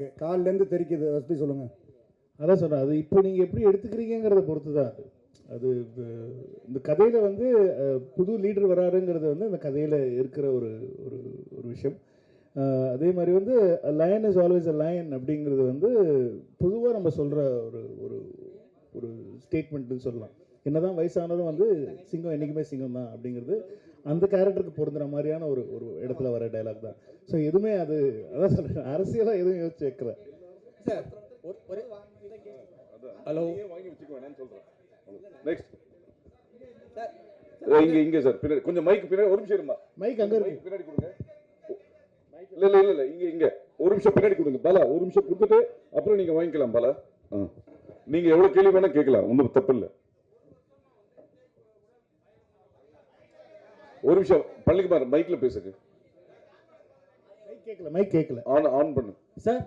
இருக்கு, கால்லேருந்து தெரிக்குது. அதை பற்றி சொல்லுங்கள். அதான் சொன்னேன், அது இப்போ நீங்கள் எப்படி எடுத்துக்கிறீங்கிறத பொறுத்து தான் அது. இந்த கதையில் வந்து புது லீடர் வராருங்கிறது வந்து இந்த கதையில் இருக்கிற ஒரு ஒரு ஒரு விஷயம். அதே மாதிரி வந்து line is always a lion அப்படிங்கிறது வந்து பொதுவாக நம்ம சொல்கிற ஒரு ஒரு ஒரு ஸ்டேட்மெண்ட்னு சொல்லலாம். என்னதான் வயசானதும் வந்து சிங்கம் என்றைக்குமே சிங்கம் தான் அப்படிங்கிறது அந்த கேரக்டருக்கு பொருந்துற மாதிரியான ஒரு ஒரு இடத்துல வர டைலாக் தான். ஸோ எதுவுமே அது அதான் சொல்கிறேன், அரசியலாக எதுவும் யோசிச்சு வைக்கிறேன். ஹலோ, வாங்கி வச்சுக்க வேணாம்னு சொல்கிறேன். நெக்ஸ்ட் இங்க சார் பின்னாடி கொஞ்சம் மைக் பின்னாடி ஒரு நிமிஷம் இருமா. மைக் அங்கே இருக்கு, பின்னாடி கொடுங்க. இல்ல இங்க ஒரு நிமிஷம் பின்னாடி கொடுங்க பாலா. ஒரு நிமிஷம் கொடுத்துட்டு அப்புறம் நீங்க வாங்கிக்கலாம் பாலா. நீங்க எவ்வளவு கேள்வி வேணா கேட்கலாம், ஒன்றும் தப்பு இல்லை. ஒரு நிமிஷம் பள்ளிக்குமார் மைக்ல பேசுங்க. மைக் கேட்கல ஆன் பண்ணு சார்.